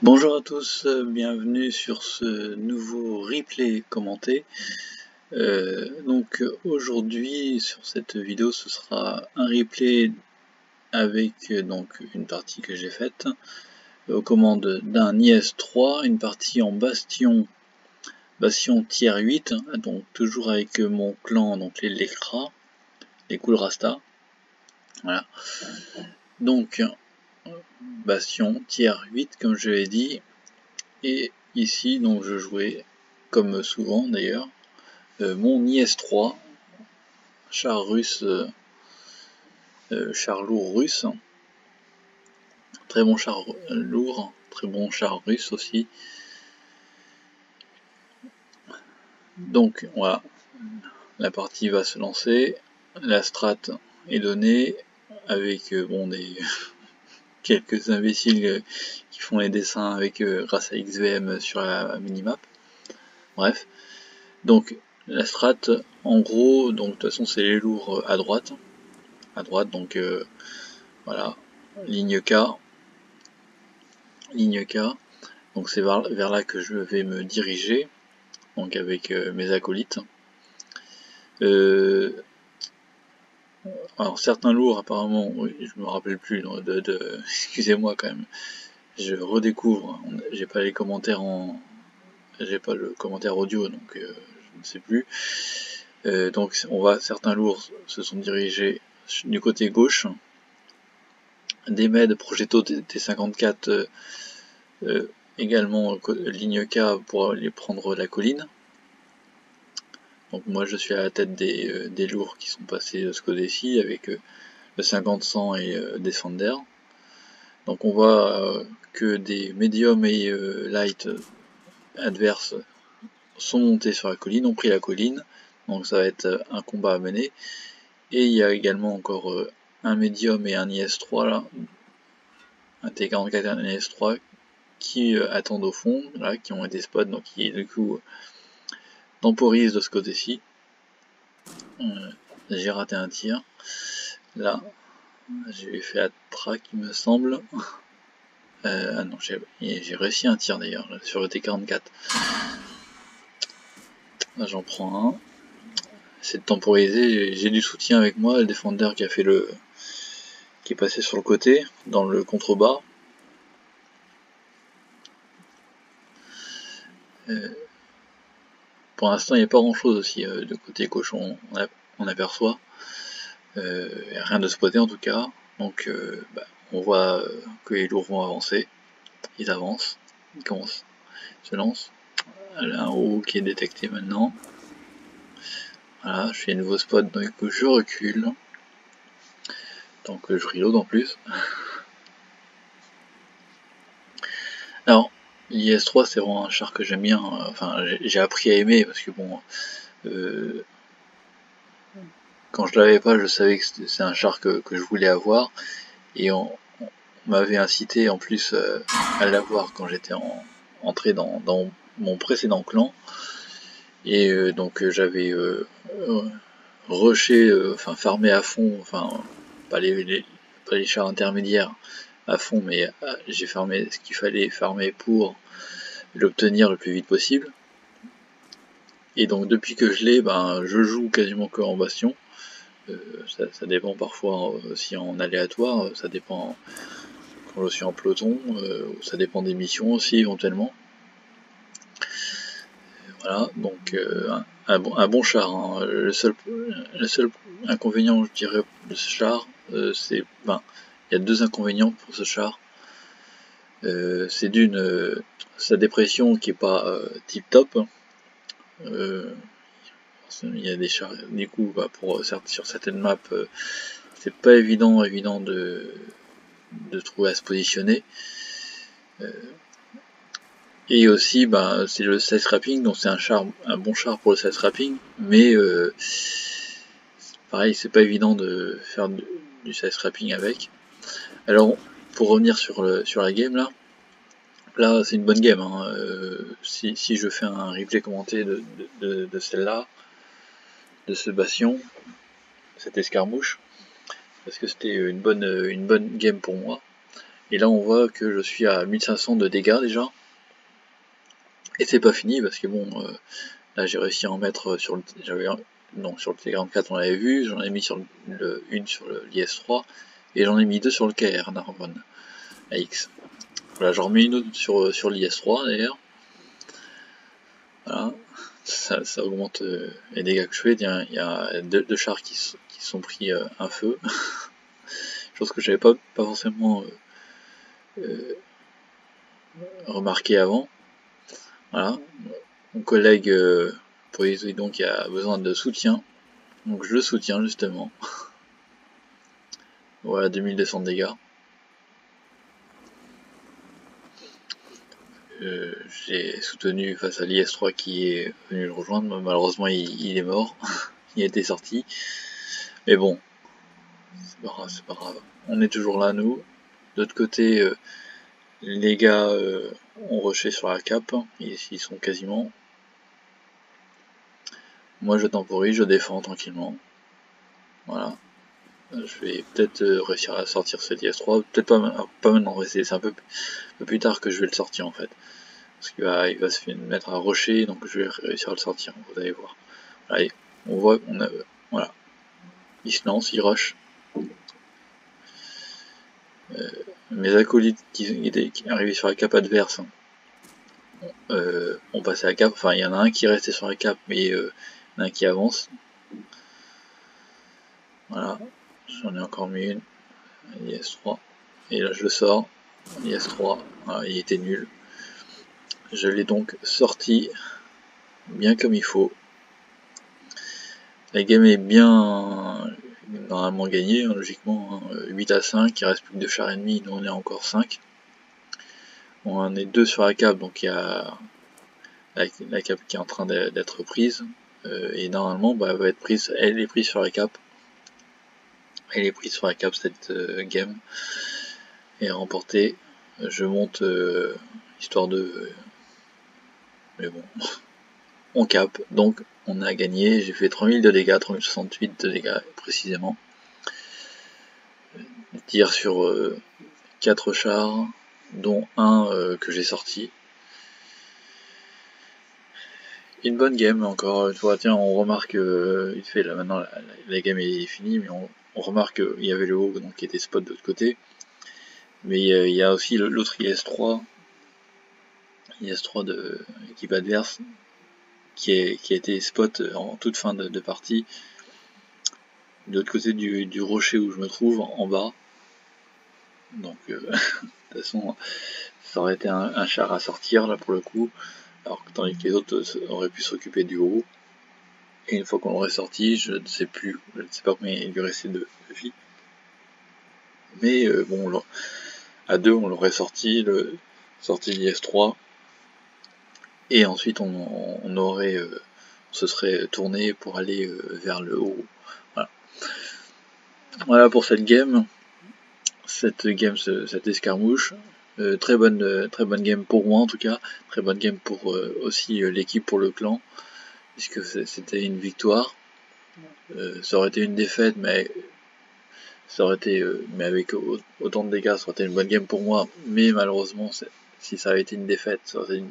Bonjour à tous, bienvenue sur ce nouveau replay commenté. Aujourd'hui sur cette vidéo ce sera un replay avec donc une partie que j'ai faite aux commandes d'un IS-3, une partie en bastion tier 8, donc toujours avec mon clan, donc les Lekra, les Cool Rasta. Voilà. Donc bastion tier 8 comme je l'ai dit. Et ici, donc je jouais, comme souvent d'ailleurs, mon IS-3, char russe, char lourd russe, très bon char lourd, très bon char russe aussi. Donc voilà, la partie va se lancer, la strat est donnée, avec bon des quelques imbéciles qui font les dessins avec grâce à XVM sur la minimap. Bref, donc la strat, en gros, donc de toute façon c'est les lourds à droite, donc voilà, ligne K, donc c'est vers là que je vais me diriger, donc avec mes acolytes. Alors certains lourds apparemment, oui, je me rappelle plus excusez-moi quand même, je redécouvre, j'ai pas les commentaires j'ai pas le commentaire audio, donc je ne sais plus. Donc certains lourds se sont dirigés du côté gauche, des MED Progetto T54 également ligne K pour aller prendre la colline. Donc moi je suis à la tête des lourds qui sont passés de ce côté-ci avec le 50-100 et Defender. Donc on voit que des médiums et light adverses sont montés sur la colline, ont pris la colline, donc ça va être un combat à mener. Et il y a également encore un médium et un IS-3 là, un T44 et un IS-3 qui attendent au fond, là, qui ont été spots, donc qui du coup temporisent de ce côté-ci. J'ai raté un tir. Là, j'ai fait à track, il me semble. Ah non, j'ai réussi un tir d'ailleurs, sur le T44. Là, j'en prends un. C'est de temporiser, j'ai du soutien avec moi, le Defender qui a fait qui est passé sur le côté, dans le contrebas. Pour l'instant, il n'y a pas grand chose aussi de côté cochon, on aperçoit. Rien de spoté en tout cas. Donc on voit que les lourds vont avancer. Ils avancent, ils commencent, se lancent. Là, un haut qui est détecté maintenant. Voilà, je fais un nouveau spot, donc je recule. Donc je reload en plus. Alors, l'IS-3 c'est vraiment un char que j'aime bien, enfin j'ai appris à aimer parce que bon, quand je l'avais pas je savais que c'est un char que je voulais avoir, et on m'avait incité en plus à l'avoir quand j'étais entré dans mon précédent clan, et donc j'avais rushé, enfin farmé à fond, enfin pas les chars intermédiaires à fond, mais j'ai farmé ce qu'il fallait farmer pour l'obtenir le plus vite possible. Et donc depuis que je l'ai, je joue quasiment que en bastion. Ça dépend parfois aussi en aléatoire, ça dépend quand je suis en peloton, ça dépend des missions aussi éventuellement. Voilà, donc un bon char, hein. Le seul inconvénient, je dirais, de ce char, c'est, il y a deux inconvénients pour ce char. C'est d'une, sa dépression qui est pas tip top. Il y a des chars, du coup, sur certaines maps, c'est pas évident de trouver à se positionner. Et aussi, c'est le side scrapping, donc c'est un bon char pour le side scrapping, mais pareil, c'est pas évident de faire du side scrapping avec. Alors, pour revenir sur la game là c'est une bonne game, hein. Si je fais un replay commenté de celle-là, de ce bastion, cette escarmouche, parce que c'était une bonne game pour moi. Et là on voit que je suis à 1500 de dégâts déjà. Et c'est pas fini parce que bon, là j'ai réussi à en mettre sur le... Non, sur le T44 on l'avait vu, j'en ai mis sur une sur l'IS-3, et j'en ai mis 2 sur le KR Narbonne AX. Voilà, j'en remets une autre sur l'IS-3 d'ailleurs. Voilà, ça augmente les dégâts que je fais. Il y a deux chars qui sont pris un feu. Chose que j'avais pas forcément remarqué avant. Voilà, mon collègue pour les donc il a besoin de soutien. Donc je le soutiens justement. Voilà, 2200 dégâts. J'ai soutenu face à l'IS-3 qui est venu le rejoindre. Malheureusement il est mort. Il a été sorti. Mais bon, c'est pas grave. On est toujours là nous. De l'autre côté, les gars ont rushé sur la cap. Ils sont quasiment. Moi je temporise, je défends tranquillement. Voilà. Je vais peut-être réussir à sortir ce IS-3. Peut-être pas maintenant, c'est un peu plus tard que je vais le sortir en fait. Parce qu'il va se mettre à rusher, donc je vais réussir à le sortir, vous allez voir. Allez, on voit qu'on a... Voilà. Il se lance, il rush. Mes acolytes qui arrivaient sur la cape adverse ont passé la cape. Enfin, il y en a un qui est resté sur la cape, mais il y en a un qui avance. Voilà. J'en ai encore mis une. IS-3. Et là, je le sors. IS-3. Voilà, il était nul. Je l'ai donc sorti bien comme il faut. La game est bien normalement gagnée, hein, logiquement. Hein, 8 à 5, il reste plus que 2 chars ennemis, nous on est encore 5. On en est 2 sur la cape, donc il y a la cape qui est en train d'être prise. Et normalement, bah, elle va être prise, elle est prise sur la cape. Elle est prise sur la cape cette game. Et remportée. Je monte histoire de... mais bon, on cap, donc on a gagné. J'ai fait 3000 de dégâts, 3068 de dégâts précisément. Tir sur 4 chars, dont un que j'ai sorti. Une bonne game encore une fois. Tiens, on remarque il fait là maintenant la game est finie, mais on remarque qu'il y avait le haut donc qui était spot de l'autre côté. Mais il y a aussi l'autre IS-3 de l'équipe adverse qui a été spot en toute fin de partie. De l'autre côté du rocher où je me trouve, en bas. Donc de toute façon, ça aurait été un char à sortir là pour le coup. Alors que tandis que les autres auraient pu s'occuper du haut. Et une fois qu'on l'aurait sorti, je ne sais pas combien il lui restait de vie. Mais bon, à deux, on l'aurait sorti l'IS-3. Et ensuite, on aurait, se serait tourné pour aller vers le haut. Voilà. Voilà pour cette game. Cette escarmouche. Très bonne game pour moi en tout cas. Très bonne game pour aussi l'équipe, pour le clan. Puisque c'était une victoire. Ça aurait été une défaite, mais ça aurait été, mais avec autant de dégâts, ça aurait été une bonne game pour moi. Mais malheureusement, si ça avait été une défaite, ça aurait été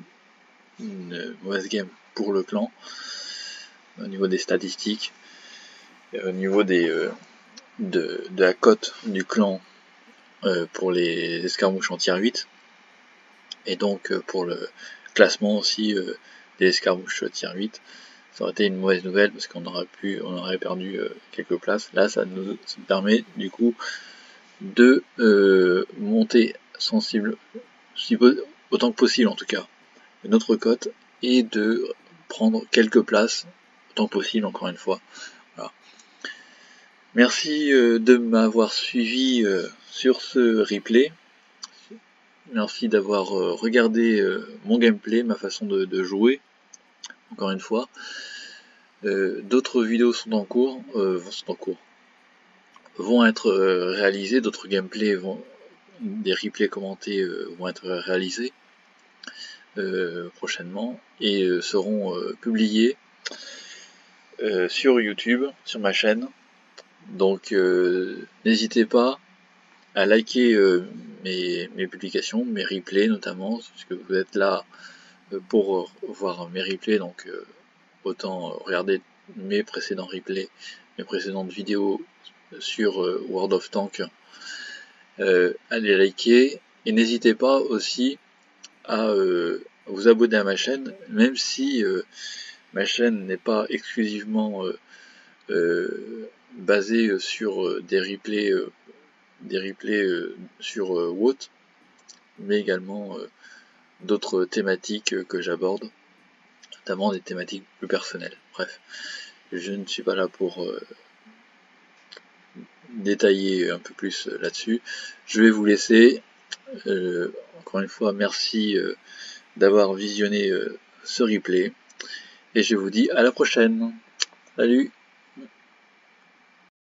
une mauvaise game pour le clan. Au niveau des statistiques, et au niveau de la cote du clan pour les escarmouches en tier 8. Et donc pour le classement aussi des escarmouches tier 8. Ça aurait été une mauvaise nouvelle parce qu'on aurait perdu quelques places. Là, ça nous permet du coup de monter sensible, autant que possible en tout cas, notre cote et de prendre quelques places autant que possible encore une fois. Voilà. Merci de m'avoir suivi sur ce replay. Merci d'avoir regardé mon gameplay, ma façon de jouer, encore une fois. D'autres vidéos sont en cours, vont être réalisées, d'autres gameplays des replays commentés vont être réalisés prochainement et seront publiés sur YouTube, sur ma chaîne. Donc n'hésitez pas à liker mes publications, mes replays notamment, puisque vous êtes là pour voir mes replays, donc autant regarder mes précédents replays, mes précédentes vidéos sur World of Tanks, allez liker, et n'hésitez pas aussi à vous abonner à ma chaîne, même si ma chaîne n'est pas exclusivement basée sur des replays sur WoT, mais également d'autres thématiques que j'aborde, notamment des thématiques plus personnelles. Bref, je ne suis pas là pour détailler un peu plus là-dessus. Je vais vous laisser. Encore une fois, merci d'avoir visionné ce replay, et je vous dis à la prochaine. Salut!